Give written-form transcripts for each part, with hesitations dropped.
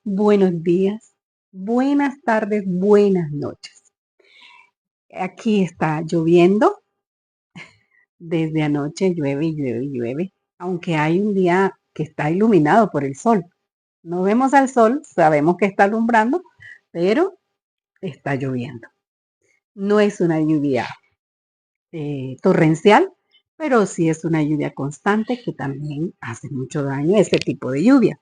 Buenos días, buenas tardes, buenas noches. Aquí está lloviendo, desde anoche llueve y llueve y llueve, aunque hay un día que está iluminado por el sol. No vemos al sol, sabemos que está alumbrando, pero está lloviendo. No es una lluvia torrencial, pero sí es una lluvia constante que también hace mucho daño, ese tipo de lluvia.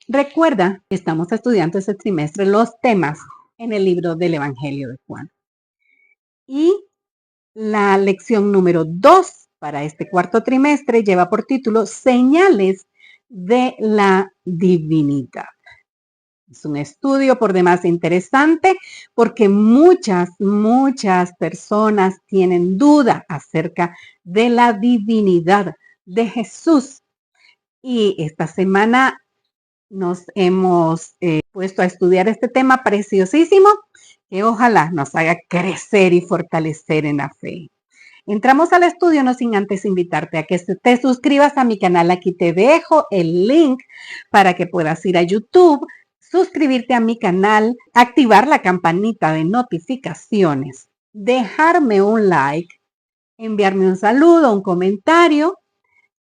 Recuerda que estamos estudiando este trimestre los temas en el libro del Evangelio de Juan. Y la lección número 2 para este cuarto trimestre lleva por título Señales de la Divinidad. Es un estudio por demás interesante porque muchas personas tienen duda acerca de la divinidad de Jesús. Y esta semana nos hemos puesto a estudiar este tema preciosísimo que ojalá nos haga crecer y fortalecer en la fe. Entramos al estudio no sin antes invitarte a que te suscribas a mi canal. Aquí te dejo el link para que puedas ir a YouTube, suscribirte a mi canal, activar la campanita de notificaciones, dejarme un like, enviarme un saludo, un comentario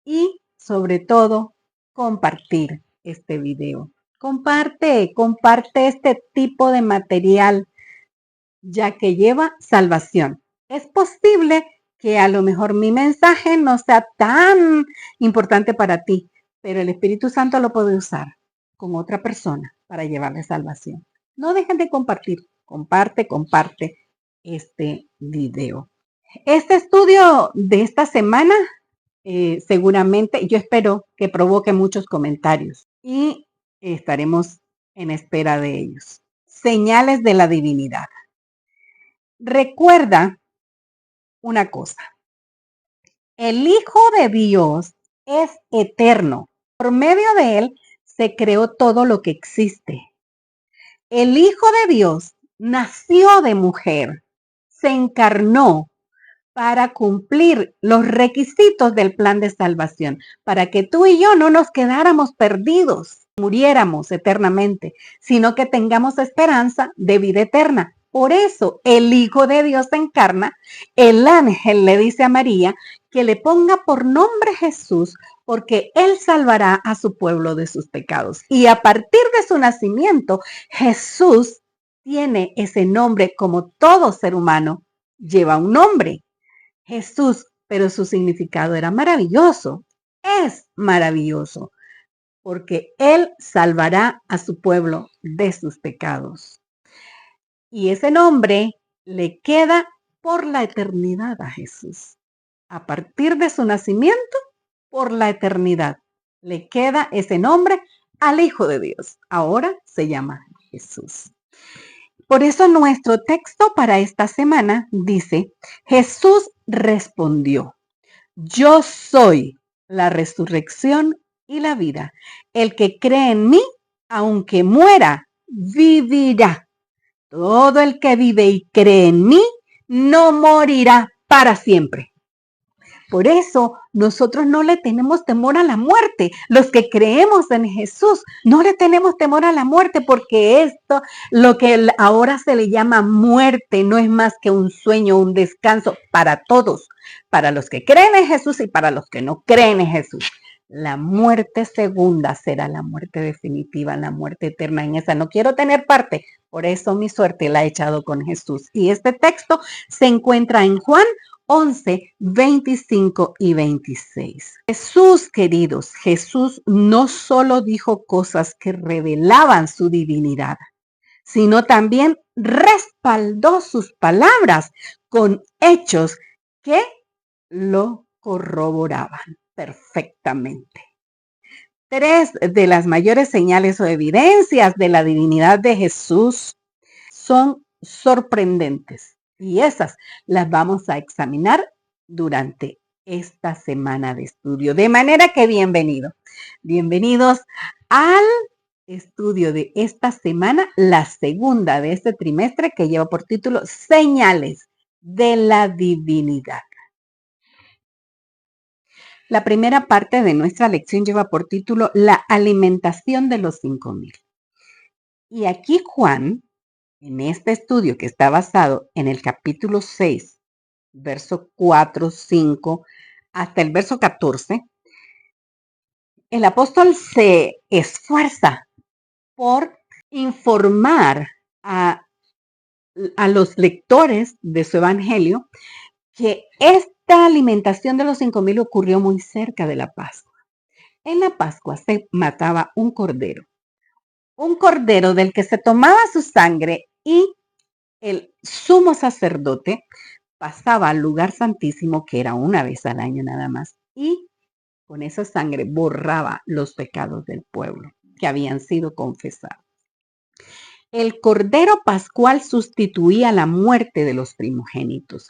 y sobre todo compartir este video. Comparte este tipo de material ya que lleva salvación. Es posible que a lo mejor mi mensaje no sea tan importante para ti, pero el Espíritu Santo lo puede usar con otra persona para llevarle salvación. No dejen de compartir, comparte este video. Este estudio de esta semana seguramente yo espero que provoque muchos comentarios y estaremos en espera de ellos. Señales de la divinidad. Recuerda una cosa, el Hijo de Dios es eterno. Por medio de él se creó todo lo que existe. El Hijo de Dios nació de mujer, se encarnó para cumplir los requisitos del plan de salvación, para que tú y yo no nos quedáramos perdidos, muriéramos eternamente, sino que tengamos esperanza de vida eterna. Por eso el Hijo de Dios se encarna, el ángel le dice a María que le ponga por nombre Jesús, porque él salvará a su pueblo de sus pecados. Y a partir de su nacimiento, Jesús tiene ese nombre como todo ser humano lleva un nombre. Jesús, pero su significado era maravilloso, es maravilloso, porque Él salvará a su pueblo de sus pecados. Y ese nombre le queda por la eternidad a Jesús. A partir de su nacimiento, por la eternidad, le queda ese nombre al Hijo de Dios. Ahora se llama Jesús. Por eso nuestro texto para esta semana dice, Jesús respondió, yo soy la resurrección y la vida. El que cree en mí, aunque muera, vivirá. Todo el que vive y cree en mí, no morirá para siempre. Por eso nosotros no le tenemos temor a la muerte. Los que creemos en Jesús, no le tenemos temor a la muerte porque esto, lo que ahora se le llama muerte, no es más que un sueño, un descanso para todos, para los que creen en Jesús y para los que no creen en Jesús. La muerte segunda será la muerte definitiva, la muerte eterna. En esa no quiero tener parte. Por eso mi suerte la he echado con Jesús. Y este texto se encuentra en Juan 11, 25 y 26. Jesús, queridos, Jesús no solo dijo cosas que revelaban su divinidad, sino también respaldó sus palabras con hechos que lo corroboraban perfectamente. Tres de las mayores señales o evidencias de la divinidad de Jesús son sorprendentes y esas las vamos a examinar durante esta semana de estudio. De manera que bienvenidos al estudio de esta semana, la segunda de este trimestre que lleva por título Señales de la Divinidad. La primera parte de nuestra lección lleva por título La alimentación de los 5,000. Y aquí Juan, en este estudio que está basado en el capítulo 6, verso 4, 5, hasta el verso 14, el apóstol se esfuerza por informar a los lectores de su evangelio que esta alimentación de los 5,000 ocurrió muy cerca de la Pascua. En la Pascua se mataba un cordero del que se tomaba su sangre y el sumo sacerdote pasaba al lugar santísimo, que era una vez al año nada más, y con esa sangre borraba los pecados del pueblo que habían sido confesados. El cordero pascual sustituía la muerte de los primogénitos.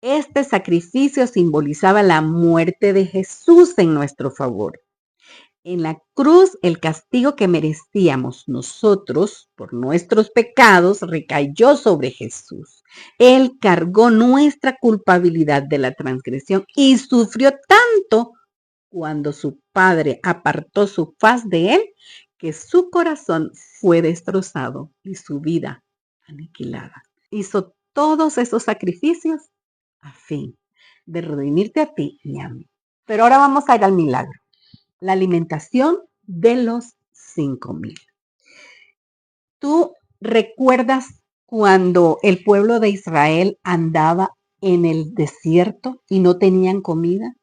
Este sacrificio simbolizaba la muerte de Jesús en nuestro favor. En la cruz, el castigo que merecíamos nosotros por nuestros pecados recayó sobre Jesús. Él cargó nuestra culpabilidad de la transgresión y sufrió tanto cuando su Padre apartó su faz de él, que su corazón fue destrozado y su vida aniquilada. Hizo todos esos sacrificios a fin de redimirte a ti y a mí. Pero ahora vamos a ir al milagro. La alimentación de los 5,000. ¿Tú recuerdas cuando el pueblo de Israel andaba en el desierto y no tenían comida?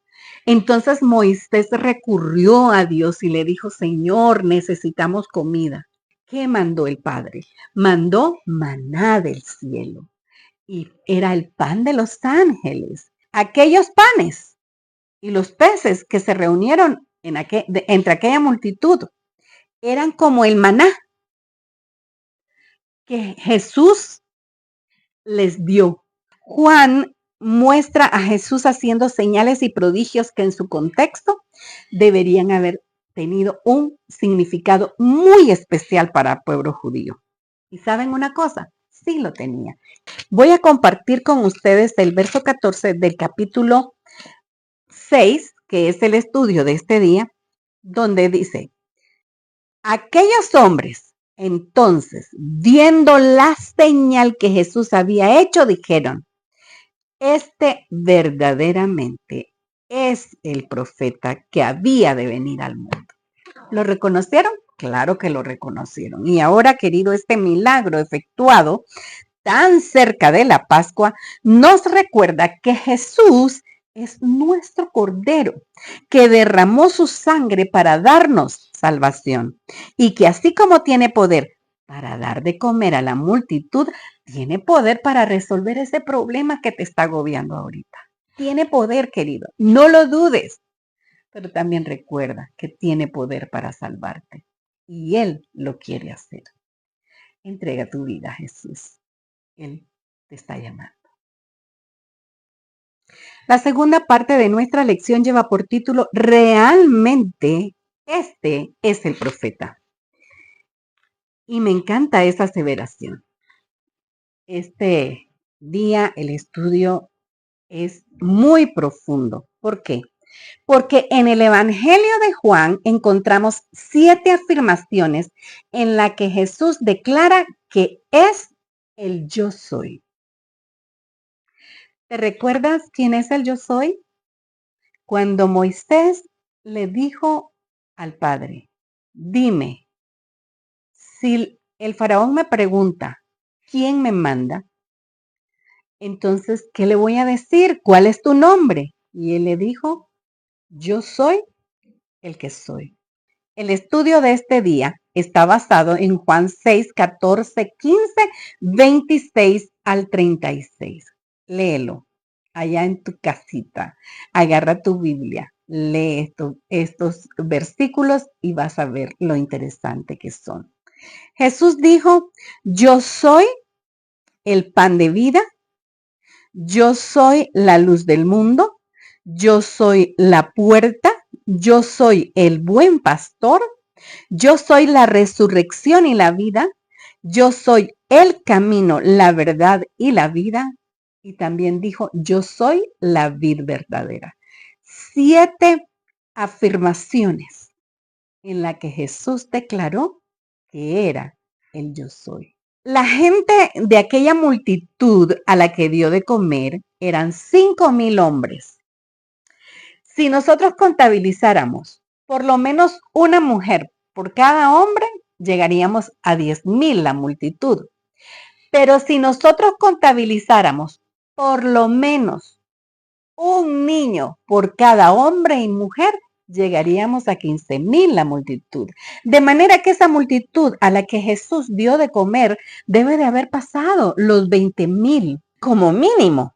Entonces Moisés recurrió a Dios y le dijo, Señor, necesitamos comida. ¿Qué mandó el Padre? Mandó maná del cielo y era el pan de los ángeles. Aquellos panes y los peces que se reunieron entre aquella multitud eran como el maná que Jesús les dio. Juan muestra a Jesús haciendo señales y prodigios que en su contexto deberían haber tenido un significado muy especial para el pueblo judío. ¿Y saben una cosa? Sí lo tenía. Voy a compartir con ustedes el verso 14 del capítulo 6, que es el estudio de este día, donde dice, aquellos hombres, entonces, viendo la señal que Jesús había hecho, dijeron, este verdaderamente es el profeta que había de venir al mundo. ¿Lo reconocieron? Claro que lo reconocieron. Y ahora, querido, este milagro efectuado tan cerca de la Pascua nos recuerda que Jesús es nuestro Cordero, que derramó su sangre para darnos salvación y que así como tiene poder para dar de comer a la multitud, tiene poder para resolver ese problema que te está agobiando ahorita. Tiene poder, querido, no lo dudes, pero también recuerda que tiene poder para salvarte y Él lo quiere hacer. Entrega tu vida a Jesús. Él te está llamando. La segunda parte de nuestra lección lleva por título Realmente este es el profeta. Y me encanta esa aseveración. Este día el estudio es muy profundo. ¿Por qué? Porque en el Evangelio de Juan encontramos 7 afirmaciones en las que Jesús declara que es el yo soy. ¿Te recuerdas quién es el yo soy? Cuando Moisés le dijo al Padre, dime, si el faraón me pregunta, ¿quién me manda? Entonces, ¿qué le voy a decir? ¿Cuál es tu nombre? Y él le dijo, yo soy el que soy. El estudio de este día está basado en Juan 6, 14, 15, 26 al 36. Léelo allá en tu casita. Agarra tu Biblia, lee estos versículos y vas a ver lo interesante que son. Jesús dijo, yo soy el pan de vida, yo soy la luz del mundo, yo soy la puerta, yo soy el buen pastor, yo soy la resurrección y la vida, yo soy el camino, la verdad y la vida. Y también dijo, yo soy la vid verdadera. 7 afirmaciones en las que Jesús declaró que era el yo soy. La gente de aquella multitud a la que dio de comer eran 5,000 hombres. Si nosotros contabilizáramos por lo menos una mujer por cada hombre, llegaríamos a 10,000 la multitud. Pero si nosotros contabilizáramos por lo menos un niño por cada hombre y mujer, llegaríamos a 15,000 la multitud. De manera que esa multitud a la que Jesús dio de comer debe de haber pasado los 20,000 como mínimo.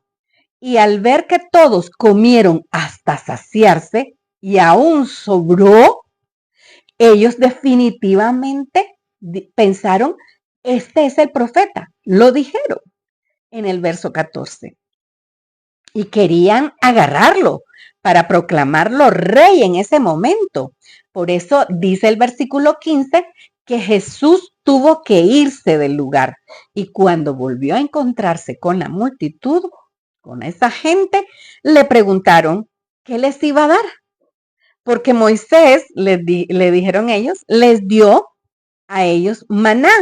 Y al ver que todos comieron hasta saciarse y aún sobró, ellos definitivamente pensaron, este es el profeta. Lo dijeron en el verso 14. Y querían agarrarlo para proclamarlo rey en ese momento. Por eso dice el versículo 15 que Jesús tuvo que irse del lugar. Y cuando volvió a encontrarse con la multitud, con esa gente, le preguntaron qué les iba a dar. Porque Moisés, le dijeron ellos, les dio a ellos maná.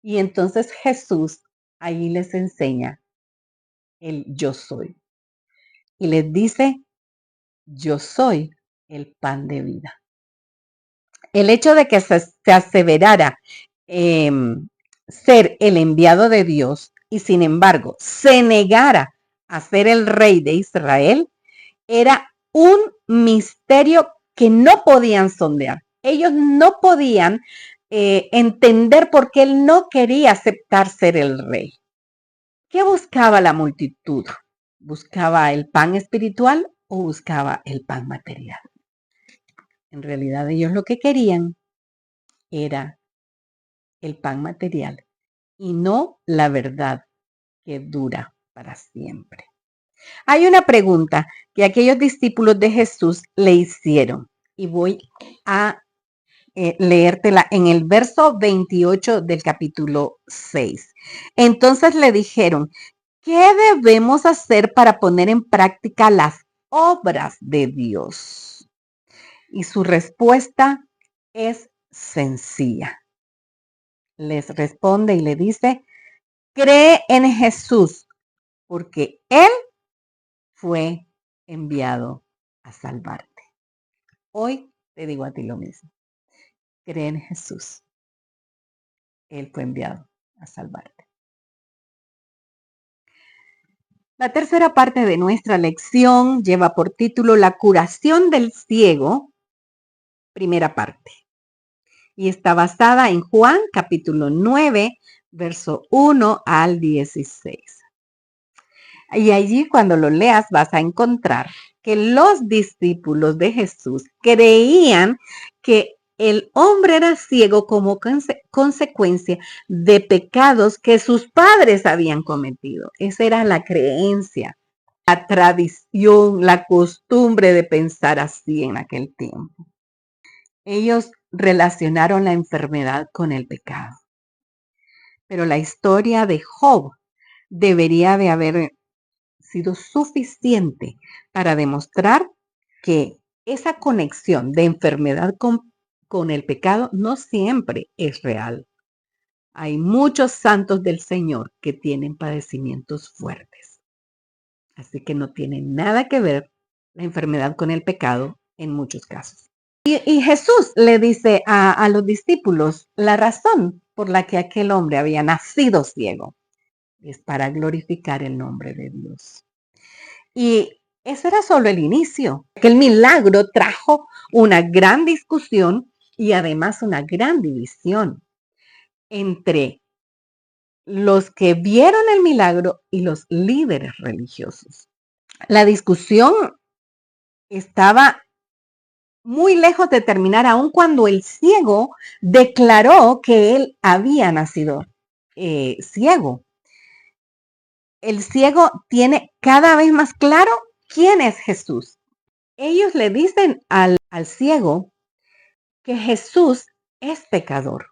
Y entonces Jesús ahí les enseña el yo soy. Y les dice, yo soy el pan de vida. El hecho de que se aseverara ser el enviado de Dios y sin embargo se negara a ser el rey de Israel era un misterio que no podían sondear. Ellos no podían entender por qué él no quería aceptar ser el rey. ¿Qué buscaba la multitud? ¿Buscaba el pan espiritual o buscaba el pan material? En realidad ellos lo que querían era el pan material y no la verdad que dura para siempre. Hay una pregunta que aquellos discípulos de Jesús le hicieron y voy a leértela en el verso 28 del capítulo 6. Entonces le dijeron, ¿qué debemos hacer para poner en práctica las obras de Dios? Y su respuesta es sencilla. Les responde y le dice, cree en Jesús, porque Él fue enviado a salvarte. Hoy te digo a ti lo mismo. Cree en Jesús. Él fue enviado a salvarte. La tercera parte de nuestra lección lleva por título La curación del ciego, primera parte. Y está basada en Juan capítulo 9, verso 1 al 16. Y allí cuando lo leas vas a encontrar que los discípulos de Jesús creían que el hombre era ciego como consecuencia de pecados que sus padres habían cometido. Esa era la creencia, la tradición, la costumbre de pensar así en aquel tiempo. Ellos relacionaron la enfermedad con el pecado. Pero la historia de Job debería de haber sido suficiente para demostrar que esa conexión de enfermedad con el pecado no siempre es real. Hay muchos santos del Señor que tienen padecimientos fuertes. Así que no tiene nada que ver la enfermedad con el pecado en muchos casos. Y Jesús le dice a los discípulos la razón por la que aquel hombre había nacido ciego es para glorificar el nombre de Dios. Y ese era solo el inicio. El milagro trajo una gran discusión y además una gran división entre los que vieron el milagro y los líderes religiosos. La discusión estaba muy lejos de terminar, aun cuando el ciego declaró que él había nacido ciego. El ciego tiene cada vez más claro quién es Jesús. Ellos le dicen al ciego que Jesús es pecador.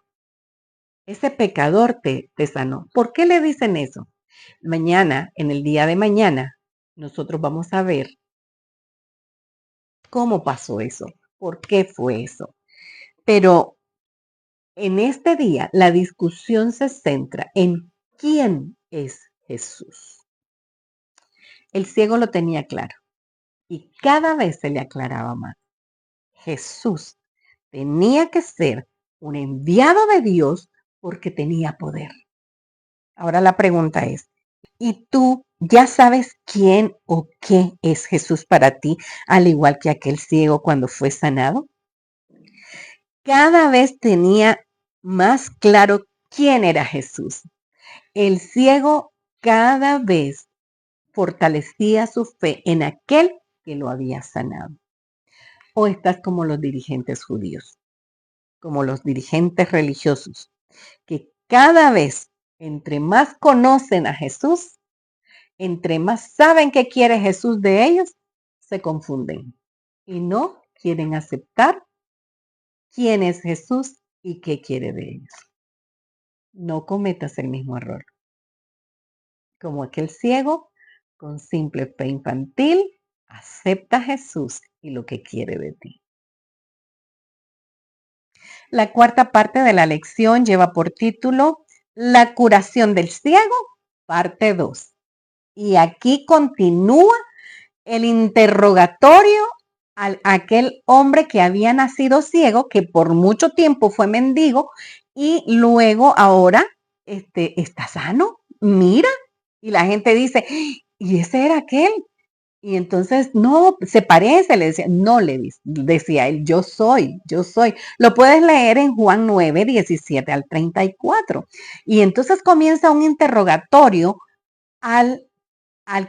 Ese pecador te sanó. ¿Por qué le dicen eso? Mañana, en el día de mañana, nosotros vamos a ver cómo pasó eso, por qué fue eso. Pero En este día, la discusión se centra en quién es Jesús. El ciego lo tenía claro y cada vez se le aclaraba más. Jesús tenía que ser un enviado de Dios porque tenía poder. Ahora la pregunta es, ¿y tú ya sabes quién o qué es Jesús para ti, al igual que aquel ciego cuando fue sanado? Cada vez tenía más claro quién era Jesús. El ciego cada vez fortalecía su fe en aquel que lo había sanado. O estás como los dirigentes judíos, como los dirigentes religiosos, que cada vez, entre más conocen a Jesús, entre más saben qué quiere Jesús de ellos, se confunden y no quieren aceptar quién es Jesús y qué quiere de ellos. No cometas el mismo error. Como aquel ciego, con simple fe infantil, acepta a Jesús y lo que quiere de ti. La cuarta parte de la lección lleva por título La curación del ciego, parte 2. Y aquí continúa el interrogatorio a aquel hombre que había nacido ciego, que por mucho tiempo fue mendigo y luego ahora está sano. Mira, y la gente dice, ¿y ese era aquel? Y entonces, no, se parece, le decía, no le decía él, yo soy. Lo puedes leer en Juan 9, 17 al 34. Y entonces comienza un interrogatorio al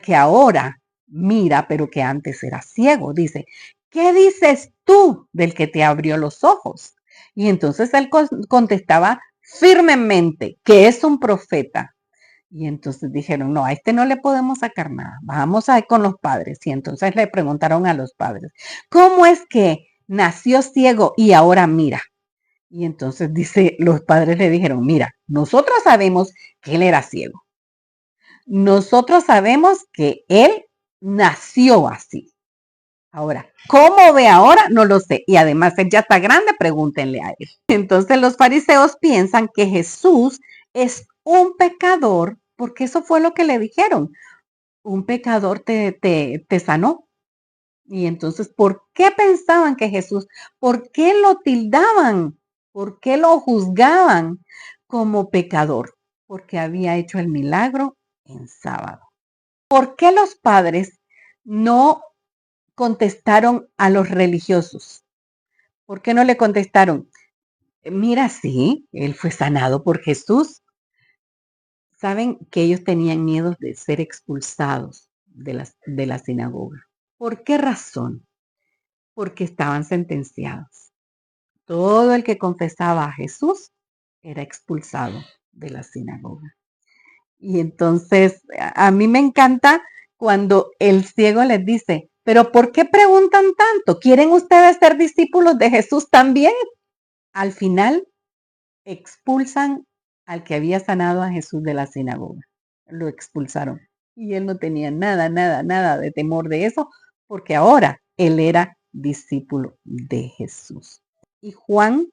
que ahora mira, pero que antes era ciego. Dice, ¿qué dices tú del que te abrió los ojos? Y entonces él contestaba firmemente que es un profeta. Y entonces dijeron, no, a este no le podemos sacar nada, vamos a ir con los padres. Y entonces le preguntaron a los padres, ¿cómo es que nació ciego y ahora mira? Y entonces los padres le dijeron, mira, nosotros sabemos que él era ciego. Nosotros sabemos que él nació así. Ahora, ¿cómo ve ahora? No lo sé. Y además él ya está grande, pregúntenle a él. Entonces los fariseos piensan que Jesús es un pecador, porque eso fue lo que le dijeron. Un pecador te sanó. Y entonces, ¿por qué pensaban que Jesús, por qué lo tildaban? ¿Por qué lo juzgaban como pecador? Porque había hecho el milagro en sábado. ¿Por qué los padres no contestaron a los religiosos? ¿Por qué no le contestaron? Mira, sí, él fue sanado por Jesús. Saben que ellos tenían miedo de ser expulsados de la sinagoga. ¿Por qué razón? Porque estaban sentenciados. Todo el que confesaba a Jesús era expulsado de la sinagoga. Y entonces a mí me encanta cuando el ciego les dice, pero ¿por qué preguntan tanto? ¿Quieren ustedes ser discípulos de Jesús también? Al final expulsan al que había sanado a Jesús de la sinagoga. Lo expulsaron. Y él no tenía nada de temor de eso, porque ahora él era discípulo de Jesús. Y Juan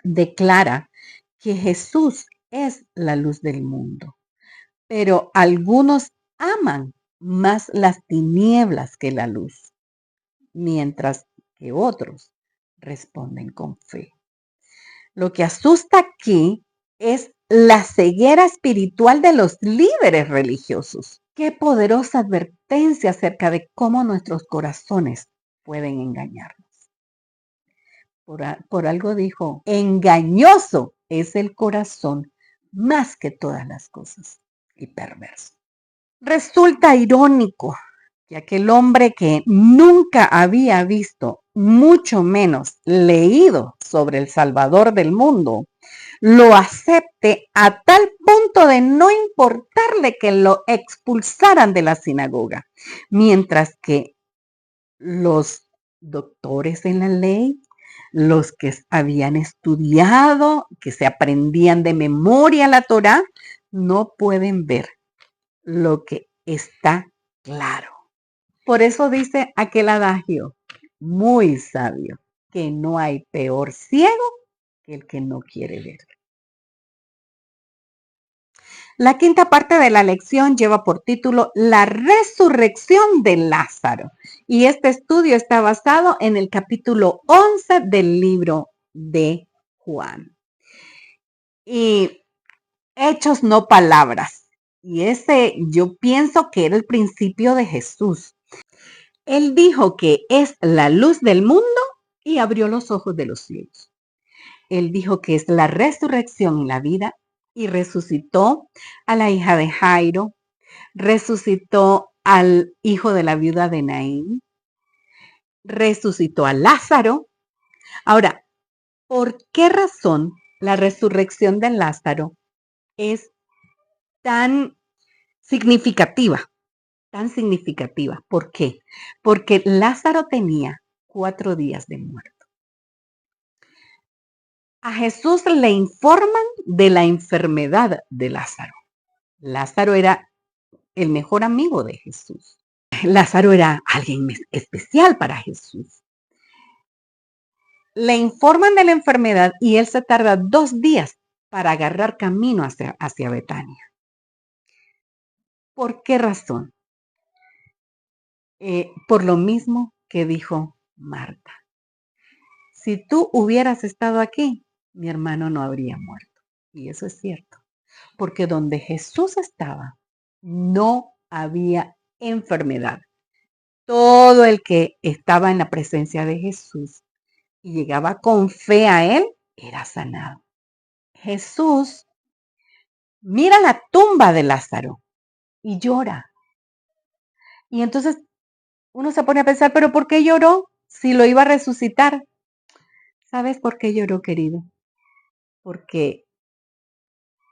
declara que Jesús es la luz del mundo, pero algunos aman más las tinieblas que la luz, mientras que otros responden con fe. Lo que asusta aquí es la ceguera espiritual de los líderes religiosos. Qué poderosa advertencia acerca de cómo nuestros corazones pueden engañarnos. Por algo dijo, engañoso es el corazón más que todas las cosas y perverso. Resulta irónico que aquel hombre que nunca había visto, mucho menos leído sobre el Salvador del mundo, lo acepte a tal punto de no importarle que lo expulsaran de la sinagoga, mientras que los doctores en la ley, los que habían estudiado, que se aprendían de memoria la Torá, no pueden ver lo que está claro. Por eso dice aquel adagio muy sabio, que no hay peor ciego que el que no quiere ver. La quinta parte de la lección lleva por título La resurrección de Lázaro. Y este estudio está basado en el capítulo 11 del libro de Juan. Y hechos, no palabras. Y ese yo pienso que era el principio de Jesús. Él dijo que es la luz del mundo y abrió los ojos de los ciegos. Él dijo que es la resurrección y la vida y resucitó a la hija de Jairo, resucitó al hijo de la viuda de Naín, resucitó a Lázaro. Ahora, ¿por qué razón la resurrección de Lázaro es tan significativa? Tan significativa. ¿Por qué? Porque Lázaro tenía 4 días de muerte. A Jesús le informan de la enfermedad de Lázaro. Lázaro era el mejor amigo de Jesús. Lázaro era alguien especial para Jesús. Le informan de la enfermedad y él se tarda 2 días para agarrar camino hacia Betania. ¿Por qué razón? Por lo mismo que dijo Marta. Si tú hubieras estado aquí, mi hermano no habría muerto. Y eso es cierto, porque donde Jesús estaba, no había enfermedad. Todo el que estaba en la presencia de Jesús y llegaba con fe a él, era sanado. Jesús mira la tumba de Lázaro y llora. Y entonces uno se pone a pensar, ¿pero por qué lloró si lo iba a resucitar? ¿Sabes por qué lloró, querido? Porque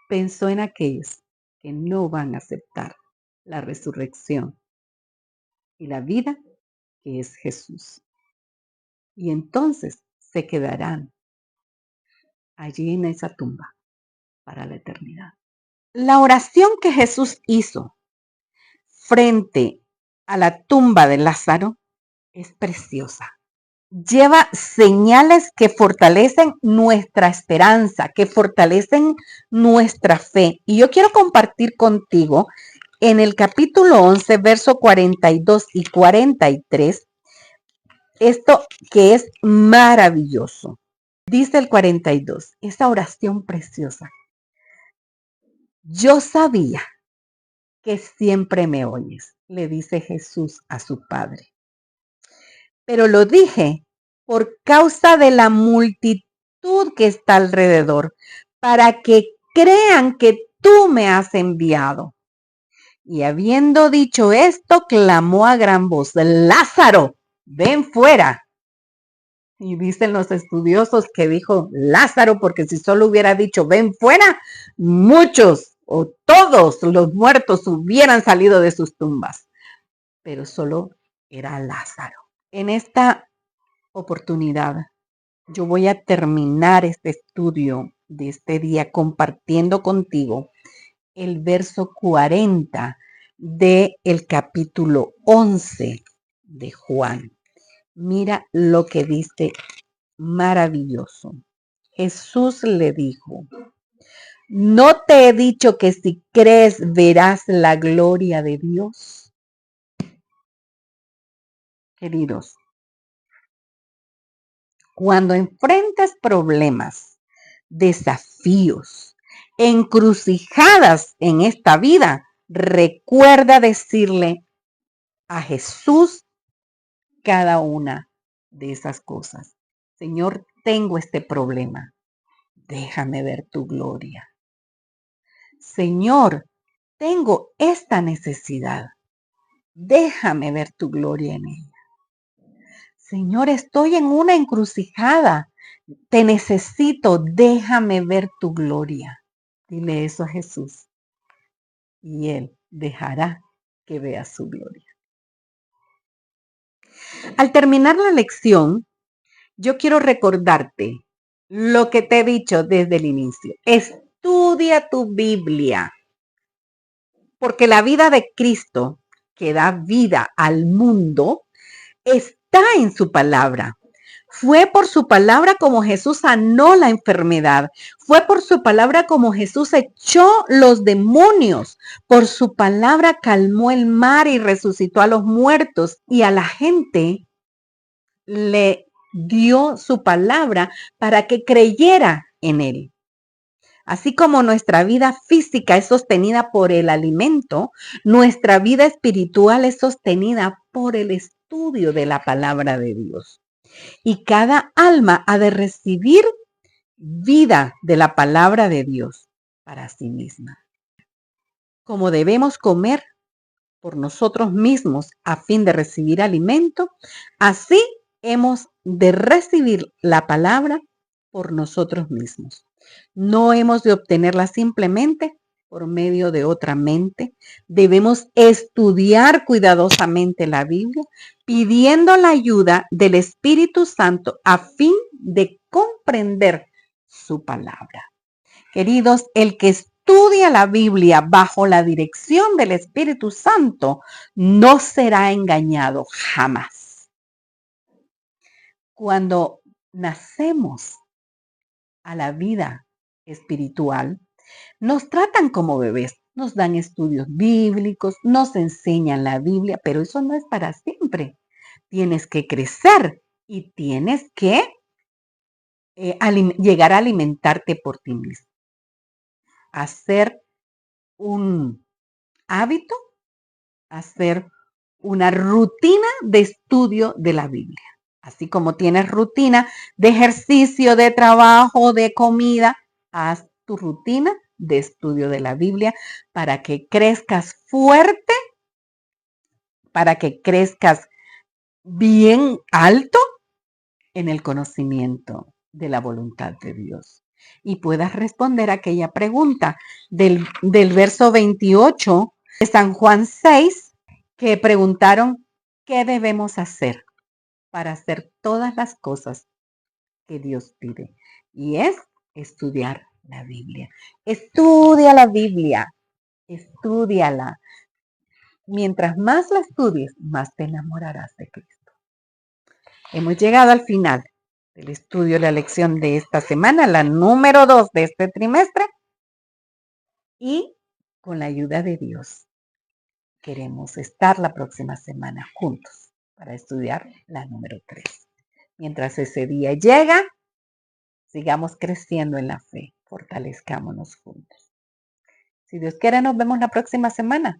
pensó en aquellos que no van a aceptar la resurrección y la vida que es Jesús. Y entonces se quedarán allí en esa tumba para la eternidad. La oración que Jesús hizo frente a la tumba de Lázaro es preciosa. Lleva señales que fortalecen nuestra esperanza, que fortalecen nuestra fe. Y yo quiero compartir contigo en el capítulo 11, verso 42 y 43, esto que es maravilloso. Dice el 42, esa oración preciosa. Yo sabía que siempre me oyes, le dice Jesús a su Padre. Pero lo dije por causa de la multitud que está alrededor, para que crean que tú me has enviado. Y habiendo dicho esto, clamó a gran voz, Lázaro, ven fuera. Y dicen los estudiosos que dijo Lázaro, porque si solo hubiera dicho ven fuera, muchos o todos los muertos hubieran salido de sus tumbas. Pero solo era Lázaro. En esta oportunidad, yo voy a terminar este estudio de este día compartiendo contigo el verso 40 del capítulo 11 de Juan. Mira lo que dice maravilloso. Jesús le dijo, ¿no te he dicho que si crees verás la gloria de Dios? Queridos, cuando enfrentes problemas, desafíos, encrucijadas en esta vida, recuerda decirle a Jesús cada una de esas cosas. Señor, tengo este problema. Déjame ver tu gloria. Señor, tengo esta necesidad. Déjame ver tu gloria en ella. Señor, estoy en una encrucijada. Te necesito. Déjame ver tu gloria. Dile eso a Jesús y Él dejará que veas su gloria. Al terminar la lección, yo quiero recordarte lo que te he dicho desde el inicio. Estudia tu Biblia, porque la vida de Cristo, que da vida al mundo, está en su palabra. Fue por su palabra como Jesús sanó la enfermedad. Fue por su palabra como Jesús echó los demonios. Por su palabra calmó el mar y resucitó a los muertos. Y a la gente le dio su palabra para que creyera en él. Así como nuestra vida física es sostenida por el alimento, nuestra vida espiritual es sostenida por el estudio de la palabra de Dios. Y cada alma ha de recibir vida de la palabra de Dios para sí misma. Como debemos comer por nosotros mismos a fin de recibir alimento, así hemos de recibir la palabra por nosotros mismos. No hemos de obtenerla simplemente por medio de otra mente. Debemos estudiar cuidadosamente la Biblia, pidiendo la ayuda del Espíritu Santo a fin de comprender su palabra. Queridos, el que estudia la Biblia bajo la dirección del Espíritu Santo no será engañado jamás. Cuando nacemos a la vida espiritual, nos tratan como bebés, nos dan estudios bíblicos, nos enseñan la Biblia, pero eso no es para siempre. Tienes que crecer y tienes que llegar a alimentarte por ti mismo. Hacer un hábito, hacer una rutina de estudio de la Biblia. Así como tienes rutina de ejercicio, de trabajo, de comida, haz tu rutina de estudio de la Biblia para que crezcas fuerte, para que crezcas bien alto en el conocimiento de la voluntad de Dios y puedas responder aquella pregunta del verso 28 de San Juan 6, que preguntaron, ¿qué debemos hacer para hacer todas las cosas que Dios pide? Y es estudiar la Biblia. Estudia la Biblia, estúdiala. Mientras más la estudies, más te enamorarás de Cristo. Hemos llegado al final del estudio de la lección de esta semana, la número 2 de este trimestre. Y con la ayuda de Dios, queremos estar la próxima semana juntos para estudiar la número 3. Mientras ese día llega, sigamos creciendo en la fe, fortalezcámonos juntos. Si Dios quiere, nos vemos la próxima semana.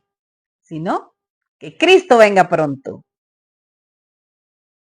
Si no, que Cristo venga pronto.